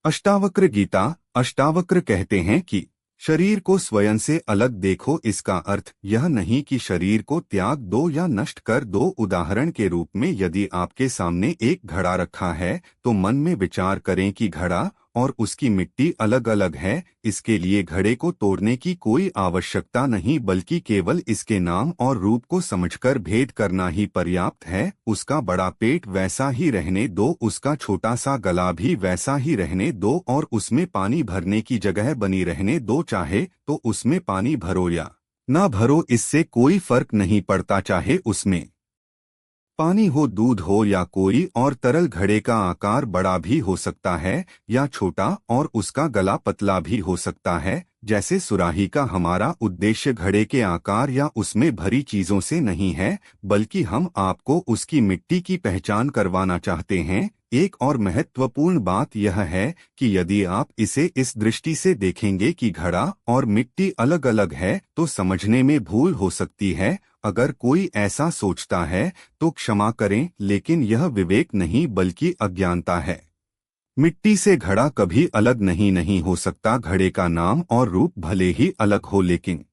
अष्टावक्र गीता। अष्टावक्र कहते हैं कि शरीर को स्वयं से अलग देखो। इसका अर्थ यह नहीं कि शरीर को त्याग दो या नष्ट कर दो। उदाहरण के रूप में यदि आपके सामने एक घड़ा रखा है तो मन में विचार करें कि घड़ा और उसकी मिट्टी अलग अलग है। इसके लिए घड़े को तोड़ने की कोई आवश्यकता नहीं, बल्कि केवल इसके नाम और रूप को समझकर भेद करना ही पर्याप्त है। उसका बड़ा पेट वैसा ही रहने दो, उसका छोटा सा गला भी वैसा ही रहने दो और उसमें पानी भरने की जगह बनी रहने दो। चाहे तो उसमें पानी भरो या ना भरो, इससे कोई फर्क नहीं पड़ता। चाहे उसमें पानी हो, दूध हो या कोई और तरल, घड़े का आकार बड़ा भी हो सकता है या छोटा और उसका गला पतला भी हो सकता है। जैसे सुराही का हमारा उद्देश्य घड़े के आकार या उसमें भरी चीजों से नहीं है, बल्कि हम आपको उसकी मिट्टी की पहचान करवाना चाहते हैं। एक और महत्वपूर्ण बात यह है कि यदि आप इसे इस दृष्टि से देखेंगे कि घड़ा और मिट्टी अलग अलग है तो समझने में भूल हो सकती है। अगर कोई ऐसा सोचता है तो क्षमा करें, लेकिन यह विवेक नहीं बल्कि अज्ञानता है। मिट्टी से घड़ा कभी अलग नहीं हो सकता। घड़े का नाम और रूप भले ही अलग हो, लेकिन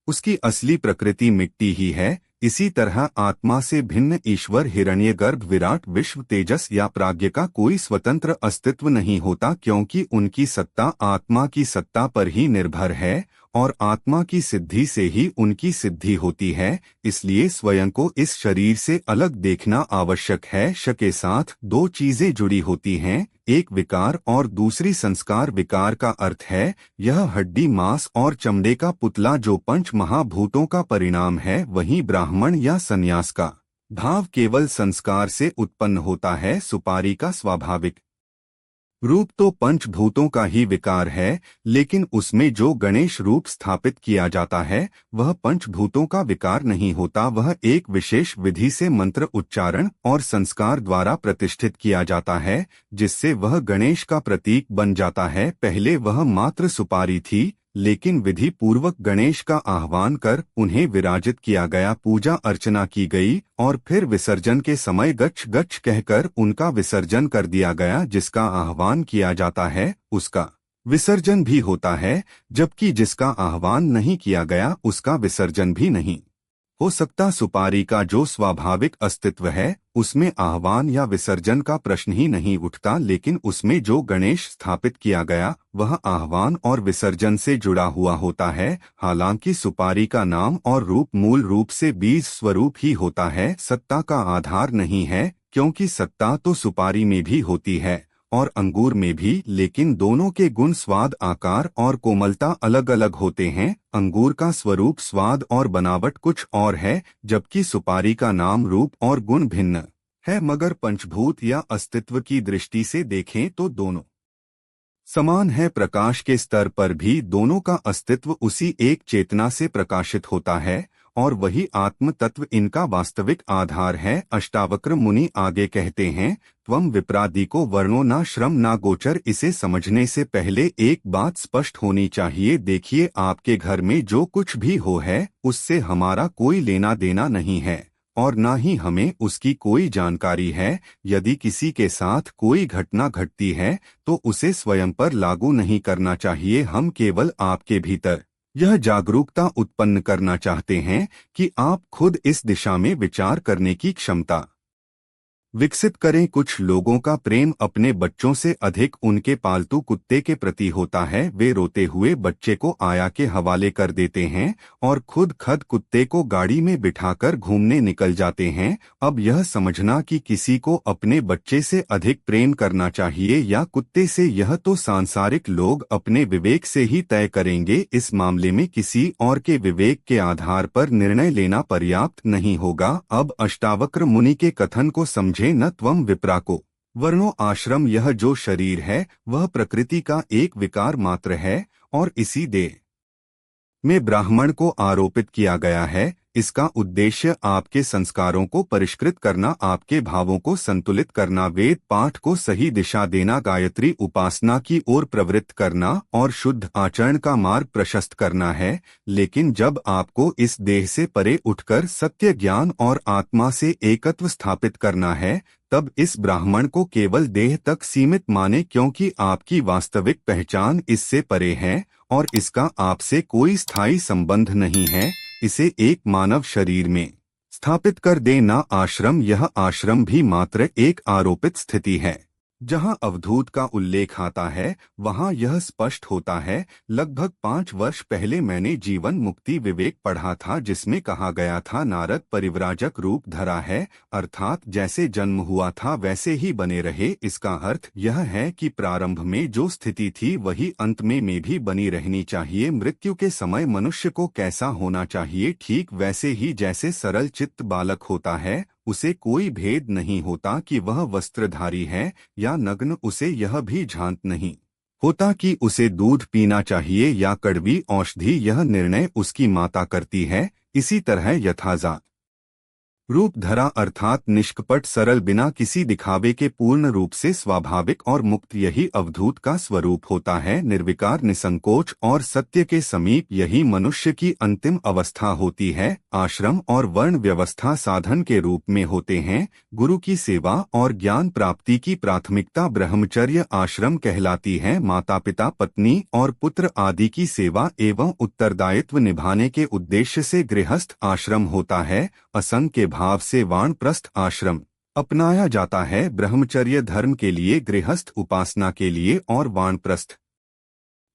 उसकी असली प्रकृति मिट्टी ही है। इसी तरह आत्मा से भिन्न ईश्वर, हिरण्यगर्भ, विराट, विश्व, तेजस या प्राज्ञ का कोई स्वतंत्र अस्तित्व नहीं होता, क्योंकि उनकी सत्ता आत्मा की सत्ता पर ही निर्भर है और आत्मा की सिद्धि से ही उनकी सिद्धि होती है। इसलिए स्वयं को इस शरीर से अलग देखना आवश्यक है। श के साथ दो चीजें जुड़ी होती हैं, एक विकार और दूसरी संस्कार। विकार का अर्थ है यह हड्डी, मांस और चमड़े का पुतला जो पंच महाभूतों का परिणाम है। वहीं ब्राह्मण या सन्यास का भाव केवल संस्कार से उत्पन्न होता है। सुपारी का स्वाभाविक रूप तो पंचभूतों का ही विकार है, लेकिन उसमें जो गणेश रूप स्थापित किया जाता है वह पंचभूतों का विकार नहीं होता। वह एक विशेष विधि से मंत्र उच्चारण और संस्कार द्वारा प्रतिष्ठित किया जाता है, जिससे वह गणेश का प्रतीक बन जाता है। पहले वह मात्र सुपारी थी, लेकिन विधि पूर्वक गणेश का आह्वान कर उन्हें विराजित किया गया, पूजा अर्चना की गई और फिर विसर्जन के समय गच्छ गच्छ कहकर उनका विसर्जन कर दिया गया। जिसका आह्वान किया जाता है उसका विसर्जन भी होता है, जबकि जिसका आह्वान नहीं किया गया उसका विसर्जन भी नहीं हो सकता। सुपारी का जो स्वाभाविक अस्तित्व है उसमें आह्वान या विसर्जन का प्रश्न ही नहीं उठता, लेकिन उसमें जो गणेश स्थापित किया गया वह आह्वान और विसर्जन से जुड़ा हुआ होता है। हालांकि सुपारी का नाम और रूप मूल रूप से बीज स्वरूप ही होता है, सत्ता का आधार नहीं है, क्योंकि सत्ता तो सुपारी में भी होती है और अंगूर में भी, लेकिन दोनों के गुण, स्वाद, आकार और कोमलता अलग अलग होते हैं। अंगूर का स्वरूप, स्वाद और बनावट कुछ और है, जबकि सुपारी का नाम, रूप और गुण भिन्न है। मगर पंचभूत या अस्तित्व की दृष्टि से देखें तो दोनों समान है। प्रकाश के स्तर पर भी दोनों का अस्तित्व उसी एक चेतना से प्रकाशित होता है और वही आत्म तत्व इनका वास्तविक आधार है। अष्टावक्र मुनि आगे कहते हैं, त्वम विप्रादिको वर्णो न श्रम न गोचर। इसे समझने से पहले एक बात स्पष्ट होनी चाहिए। देखिए, आपके घर में जो कुछ भी हो है उससे हमारा कोई लेना देना नहीं है और न ही हमें उसकी कोई जानकारी है। यदि किसी के साथ कोई घटना घटती है तो उसे स्वयं पर लागू नहीं करना चाहिए। हम केवल आपके भीतर यह जागरूकता उत्पन्न करना चाहते हैं कि आप खुद इस दिशा में विचार करने की क्षमता विकसित करें। कुछ लोगों का प्रेम अपने बच्चों से अधिक उनके पालतू कुत्ते के प्रति होता है। वे रोते हुए बच्चे को आया के हवाले कर देते हैं और खुद कुत्ते को गाड़ी में बिठाकर घूमने निकल जाते हैं। अब यह समझना कि किसी को अपने बच्चे से अधिक प्रेम करना चाहिए या कुत्ते से, यह तो सांसारिक लोग अपने विवेक से ही तय करेंगे। इस मामले में किसी और के विवेक के आधार पर निर्णय लेना पर्याप्त नहीं होगा। अब अष्टावक्र मुनि के कथन को समझे। न त्वम विप्राको वर्णो आश्रम। यह जो शरीर है वह प्रकृति का एक विकार मात्र है और इसी देह में ब्राह्मण को आरोपित किया गया है। इसका उद्देश्य आपके संस्कारों को परिष्कृत करना, आपके भावों को संतुलित करना, वेद पाठ को सही दिशा देना, गायत्री उपासना की ओर प्रवृत्त करना और शुद्ध आचरण का मार्ग प्रशस्त करना है। लेकिन जब आपको इस देह से परे उठकर सत्य ज्ञान और आत्मा से एकत्व स्थापित करना है, तब इस ब्राह्मण को केवल देह तक सीमित माने, क्योंकि आपकी वास्तविक पहचान इससे परे है और इसका आपसे कोई स्थायी संबंध नहीं है। इसे एक मानव शरीर में स्थापित कर देना आश्रम, यह आश्रम भी मात्र एक आरोपित स्थिति है। जहां अवधूत का उल्लेख आता है वहां यह स्पष्ट होता है। लगभग 5 वर्ष पहले मैंने जीवन मुक्ति विवेक पढ़ा था, जिसमें कहा गया था नारद परिव्राजक रूप धरा है, अर्थात जैसे जन्म हुआ था वैसे ही बने रहे। इसका अर्थ यह है कि प्रारंभ में जो स्थिति थी वही अंत में भी बनी रहनी चाहिए। मृत्यु के समय मनुष्य को कैसा होना चाहिए, ठीक वैसे ही जैसे सरल चित्त बालक होता है, उसे कोई भेद नहीं होता कि वह वस्त्रधारी है या नग्न, उसे यह भी झांत नहीं होता कि उसे दूध पीना चाहिए या कड़वी औषधि, यह निर्णय उसकी माता करती है। इसी तरह यथाजा रूप धरा अर्थात निष्कपट सरल, बिना किसी दिखावे के, पूर्ण रूप से स्वाभाविक और मुक्त, यही अवधूत का स्वरूप होता है। निर्विकार, निसंकोच और सत्य के समीप, यही मनुष्य की अंतिम अवस्था होती है। आश्रम और वर्ण व्यवस्था साधन के रूप में होते हैं। गुरु की सेवा और ज्ञान प्राप्ति की प्राथमिकता ब्रह्मचर्य आश्रम कहलाती है। माता पिता, पत्नी और पुत्र आदि की सेवा एवं उत्तरदायित्व निभाने के उद्देश्य से गृहस्थ आश्रम होता है। असंग के भाव से वानप्रस्थ आश्रम अपनाया जाता है। ब्रह्मचर्य धर्म के लिए, गृहस्थ उपासना के लिए और वानप्रस्थ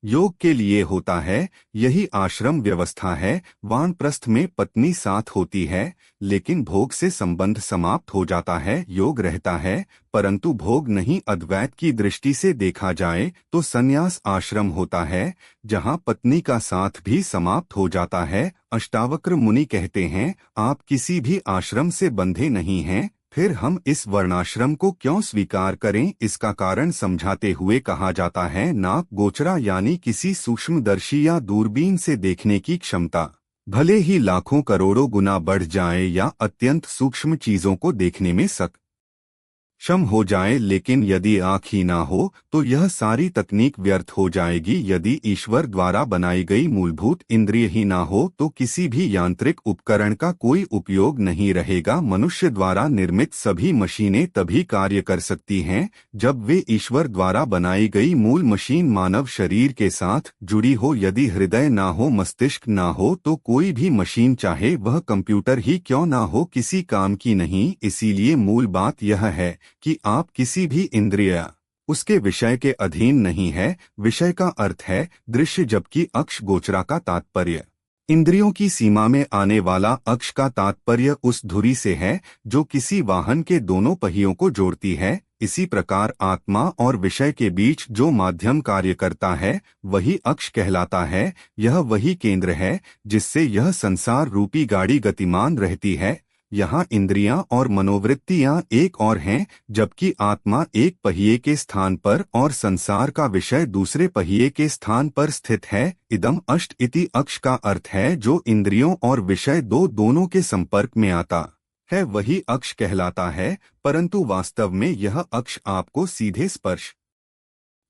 योग के लिए होता है। यही आश्रम व्यवस्था है। वानप्रस्थ में पत्नी साथ होती है, लेकिन भोग से संबंध समाप्त हो जाता है, योग रहता है परंतु भोग नहीं। अद्वैत की दृष्टि से देखा जाए तो संन्यास आश्रम होता है, जहां पत्नी का साथ भी समाप्त हो जाता है। अष्टावक्र मुनि कहते हैं, आप किसी भी आश्रम से बंधे नहीं हैं, फिर हम इस वर्णाश्रम को क्यों स्वीकार करें। इसका कारण समझाते हुए कहा जाता है, नाक गोचरा यानी किसी सूक्ष्मदर्शी या दूरबीन से देखने की क्षमता भले ही लाखों करोड़ों गुना बढ़ जाए या अत्यंत सूक्ष्म चीजों को देखने में सक्षम हो जाए, लेकिन यदि आँख ही ना हो तो यह सारी तकनीक व्यर्थ हो जाएगी। यदि ईश्वर द्वारा बनाई गई मूलभूत इंद्रिय ही ना हो तो किसी भी यांत्रिक उपकरण का कोई उपयोग नहीं रहेगा। मनुष्य द्वारा निर्मित सभी मशीनें तभी कार्य कर सकती हैं जब वे ईश्वर द्वारा बनाई गई मूल मशीन मानव शरीर के साथ जुड़ी हो। यदि हृदय ना हो, मस्तिष्क ना हो तो कोई भी मशीन, चाहे वह कंप्यूटर ही क्यों ना हो, किसी काम की नहीं। इसीलिए मूल बात यह है कि आप किसी भी इंद्रिय उसके विषय के अधीन नहीं है। विषय का अर्थ है दृश्य, जबकि अक्ष गोचरा का तात्पर्य इंद्रियों की सीमा में आने वाला, अक्ष का तात्पर्य उस धुरी से है जो किसी वाहन के दोनों पहियों को जोड़ती है। इसी प्रकार आत्मा और विषय के बीच जो माध्यम कार्य करता है वही अक्ष कहलाता है। यह वही केंद्र है जिससे यह संसार रूपी गाड़ी गतिमान रहती है। यहाँ इंद्रियां और मनोवृत्तियां एक और हैं, जबकि आत्मा एक पहिए के स्थान पर और संसार का विषय दूसरे पहिए के स्थान पर स्थित है। इदम अष्ट इति अक्ष का अर्थ है जो इंद्रियों और विषय दोनों के संपर्क में आता है वही अक्ष कहलाता है, परंतु वास्तव में यह अक्ष आपको सीधे स्पर्श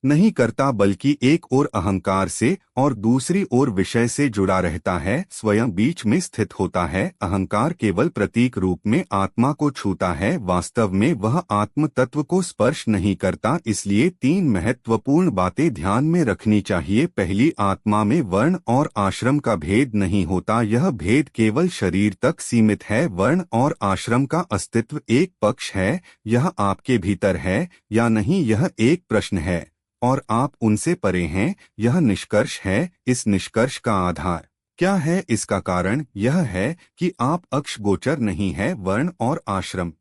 नहीं करता, बल्कि एक ओर अहंकार से और दूसरी ओर विषय से जुड़ा रहता है, स्वयं बीच में स्थित होता है। अहंकार केवल प्रतीक रूप में आत्मा को छूता है, वास्तव में वह आत्म तत्व को स्पर्श नहीं करता। इसलिए 3 महत्वपूर्ण बातें ध्यान में रखनी चाहिए। पहली, आत्मा में वर्ण और आश्रम का भेद नहीं होता, यह भेद केवल शरीर तक सीमित है। वर्ण और आश्रम का अस्तित्व एक पक्ष है, यह आपके भीतर है या नहीं यह एक प्रश्न है, और आप उनसे परे हैं, यह निष्कर्ष है। इस निष्कर्ष का आधार क्या है? इसका कारण यह है कि आप अक्ष गोचर नहीं है। वर्ण और आश्रम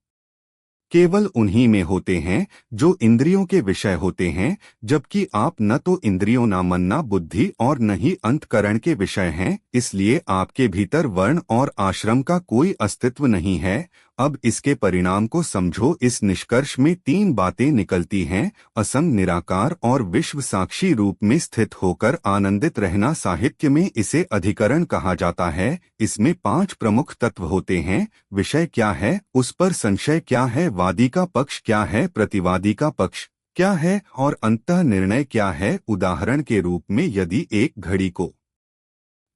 केवल उन्हीं में होते हैं जो इंद्रियों के विषय होते हैं, जबकि आप न तो इंद्रियों, न मन, न बुद्धि और न ही अंतकरण के विषय हैं। इसलिए आपके भीतर वर्ण और आश्रम का कोई अस्तित्व नहीं है। अब इसके परिणाम को समझो। इस निष्कर्ष में 3 बातें निकलती हैं। असंग, निराकार और विश्व साक्षी रूप में स्थित होकर आनंदित रहना। साहित्य में इसे अधिकरण कहा जाता है। इसमें 5 प्रमुख तत्व होते हैं। विषय क्या है, उस पर संशय क्या है, वादी का पक्ष क्या है, प्रतिवादी का पक्ष क्या है, और अंतः निर्णय क्या है। उदाहरण के रूप में यदि एक घड़ी को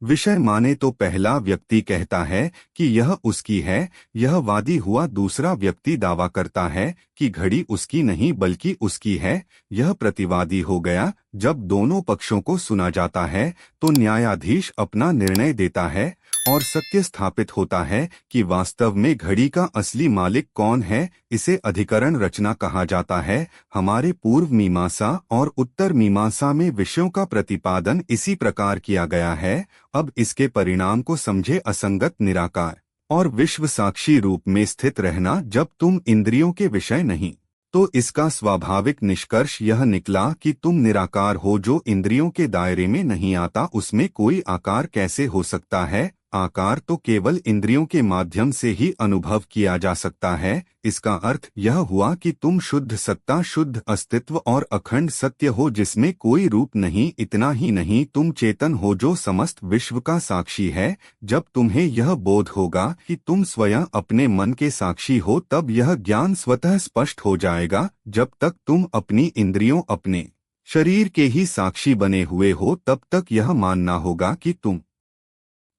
विषय माने तो पहला व्यक्ति कहता है कि यह उसकी है, यह वादी हुआ। दूसरा व्यक्ति दावा करता है कि घड़ी उसकी नहीं बल्कि उसकी है, यह प्रतिवादी हो गया। जब दोनों पक्षों को सुना जाता है तो न्यायाधीश अपना निर्णय देता है और सत्य स्थापित होता है कि वास्तव में घड़ी का असली मालिक कौन है। इसे अधिकरण रचना कहा जाता है। हमारे पूर्व मीमांसा और उत्तर मीमांसा में विषयों का प्रतिपादन इसी प्रकार किया गया है। अब इसके परिणाम को समझे। असंगत, निराकार और विश्व साक्षी रूप में स्थित रहना। जब तुम इंद्रियों के विषय नहीं तो इसका स्वाभाविक निष्कर्ष यह निकला कि तुम निराकार हो। जो इंद्रियों के दायरे में नहीं आता उसमें कोई आकार कैसे हो सकता है। आकार तो केवल इंद्रियों के माध्यम से ही अनुभव किया जा सकता है। इसका अर्थ यह हुआ कि तुम शुद्ध सत्ता, शुद्ध अस्तित्व और अखंड सत्य हो जिसमें कोई रूप नहीं। इतना ही नहीं, तुम चेतन हो जो समस्त विश्व का साक्षी है। जब तुम्हें यह बोध होगा कि तुम स्वयं अपने मन के साक्षी हो तब यह ज्ञान स्वतः स्पष्ट हो जाएगा। जब तक तुम अपनी इंद्रियों, अपने शरीर के ही साक्षी बने हुए हो तब तक यह मानना होगा कि तुम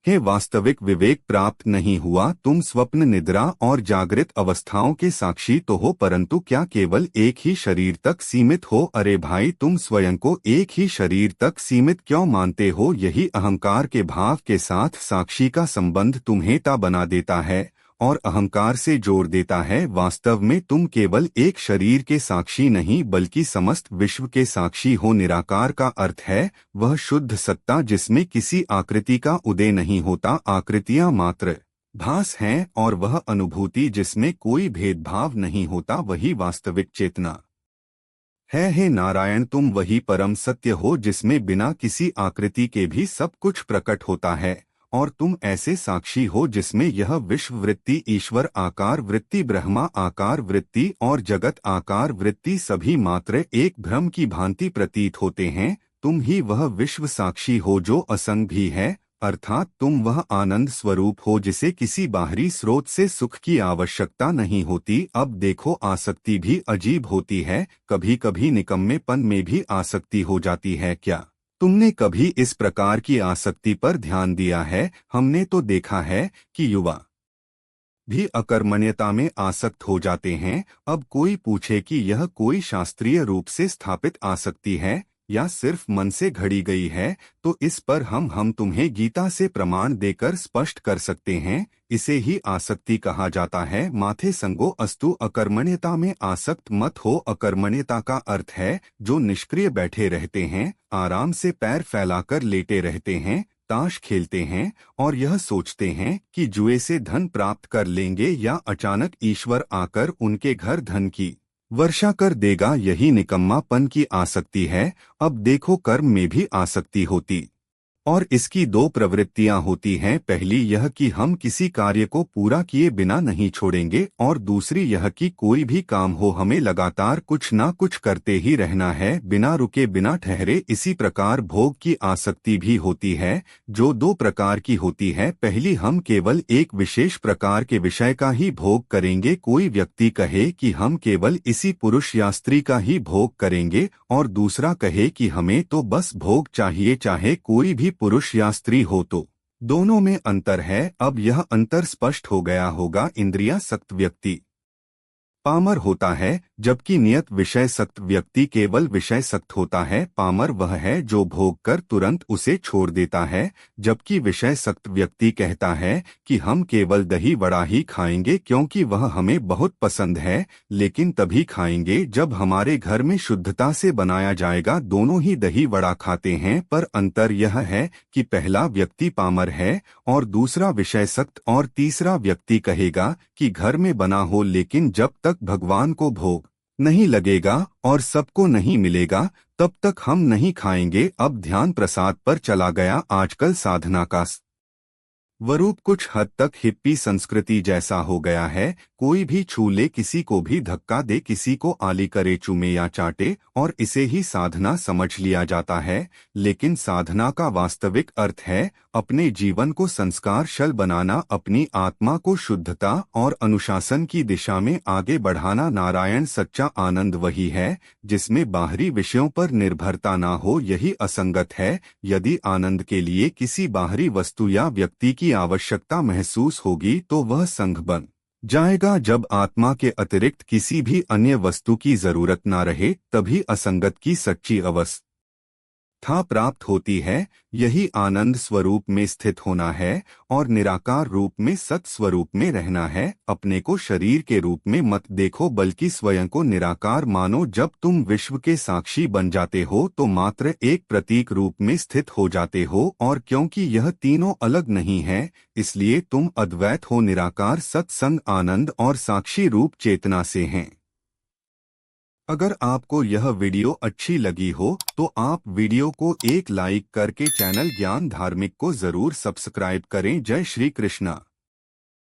है वास्तविक विवेक प्राप्त नहीं हुआ। तुम स्वप्न, निद्रा और जागृत अवस्थाओं के साक्षी तो हो, परंतु क्या केवल एक ही शरीर तक सीमित हो? अरे भाई, तुम स्वयं को एक ही शरीर तक सीमित क्यों मानते हो? यही अहंकार के भाव के साथ साक्षी का संबंध तुम्हें ता बना देता है और अहंकार से जोड़ देता है। वास्तव में तुम केवल एक शरीर के साक्षी नहीं बल्कि समस्त विश्व के साक्षी हो। निराकार का अर्थ है वह शुद्ध सत्ता जिसमें किसी आकृति का उदय नहीं होता। आकृतियां मात्र भास हैं। और वह अनुभूति जिसमें कोई भेदभाव नहीं होता, वही वास्तविक चेतना है। हे नारायण, तुम वही परम सत्य हो जिसमें बिना किसी आकृति के भी सब कुछ प्रकट होता है। और तुम ऐसे साक्षी हो जिसमें यह विश्व वृत्ति, ईश्वर आकार वृत्ति, ब्रह्मा आकार वृत्ति और जगत आकार वृत्ति सभी मात्र एक भ्रम की भांति प्रतीत होते हैं। तुम ही वह विश्व साक्षी हो जो असंग भी है, अर्थात तुम वह आनंद स्वरूप हो जिसे किसी बाहरी स्रोत से सुख की आवश्यकता नहीं होती। अब देखो, आसक्ति भी अजीब होती है। कभी कभी निकम्मेपन में भी आसक्ति हो जाती है। क्या तुमने कभी इस प्रकार की आसक्ति पर ध्यान दिया है? हमने तो देखा है कि युवा भी अकर्मण्यता में आसक्त हो जाते हैं। अब कोई पूछे कि यह कोई शास्त्रीय रूप से स्थापित आसक्ति है या सिर्फ मन से घड़ी गई है, तो इस पर हम तुम्हें गीता से प्रमाण देकर स्पष्ट कर सकते हैं। इसे ही आसक्ति कहा जाता है। माथे संगो अस्तु, अकर्मण्यता में आसक्त मत हो। अकर्मण्यता का अर्थ है जो निष्क्रिय बैठे रहते हैं, आराम से पैर फैलाकर लेटे रहते हैं, ताश खेलते हैं और यह सोचते हैं कि जुए से धन प्राप्त कर लेंगे या अचानक ईश्वर आकर उनके घर धन की वर्षा कर देगा। यही निकम्मापन की आसक्ति है। अब देखो, कर्म में भी आसक्ति होती और इसकी 2 प्रवृत्तियां होती हैं। पहली यह कि हम किसी कार्य को पूरा किए बिना नहीं छोड़ेंगे और दूसरी यह कि कोई भी काम हो हमें लगातार कुछ ना कुछ करते ही रहना है, बिना रुके बिना ठहरे। इसी प्रकार भोग की आसक्ति भी होती है जो 2 प्रकार की होती है। पहली, हम केवल एक विशेष प्रकार के विषय का ही भोग करेंगे। कोई व्यक्ति कहे कि हम केवल इसी पुरुष या स्त्री का ही भोग करेंगे और दूसरा कहे कि हमें तो बस भोग चाहिए, चाहे कोई भी पुरुष या स्त्री हो। तो दोनों में अंतर है। अब यह अंतर स्पष्ट हो गया होगा। इंद्रिया सक्त व्यक्ति पामर होता है, जबकि नियत विषय सक्त व्यक्ति केवल विषय सक्त होता है। पामर वह है जो भोग कर तुरंत उसे छोड़ देता है, जबकि विषय सक्त व्यक्ति कहता है कि हम केवल दही वड़ा ही खाएंगे क्योंकि वह हमें बहुत पसंद है, लेकिन तभी खाएंगे जब हमारे घर में शुद्धता से बनाया जाएगा। दोनों ही दही वड़ा खाते हैं, पर अंतर यह है कि पहला व्यक्ति पामर है और दूसरा विषय सक्त, और तीसरा व्यक्ति कहेगा कि घर में बना हो लेकिन जब तक भगवान को भोग नहीं लगेगा और सबको नहीं मिलेगा तब तक हम नहीं खाएंगे। अब ध्यान प्रसाद पर चला गया। आजकल साधना का स्वरूप कुछ हद तक हिप्पी संस्कृति जैसा हो गया है। कोई भी छू ले, किसी को भी धक्का दे, किसी को आली करे, चूमे या चाटे, और इसे ही साधना समझ लिया जाता है। लेकिन साधना का वास्तविक अर्थ है अपने जीवन को संस्कारशील बनाना, अपनी आत्मा को शुद्धता और अनुशासन की दिशा में आगे बढ़ाना। नारायण सच्चा आनंद वही है जिसमें बाहरी विषयों पर निर्भरता ना हो, यही असंगत है। यदि आनंद के लिए किसी बाहरी वस्तु या व्यक्ति की आवश्यकता महसूस होगी तो वह संघ बन जाएगा। जब आत्मा के अतिरिक्त किसी भी अन्य वस्तु की जरूरत ना रहे, तभी असंगत की सच्ची अवस्था प्राप्त होती है। यही आनंद स्वरूप में स्थित होना है और निराकार रूप में सत स्वरूप में रहना है। अपने को शरीर के रूप में मत देखो, बल्कि स्वयं को निराकार मानो। जब तुम विश्व के साक्षी बन जाते हो तो मात्र एक प्रतीक रूप में स्थित हो जाते हो, और क्योंकि यह तीनों अलग नहीं है, इसलिए तुम अद्वैत हो, निराकार सत्संग आनंद और साक्षी रूप चेतना से हैं। अगर आपको यह वीडियो अच्छी लगी हो तो आप वीडियो को एक लाइक करके चैनल ज्ञान धार्मिक को जरूर सब्सक्राइब करें। जय श्री कृष्णा।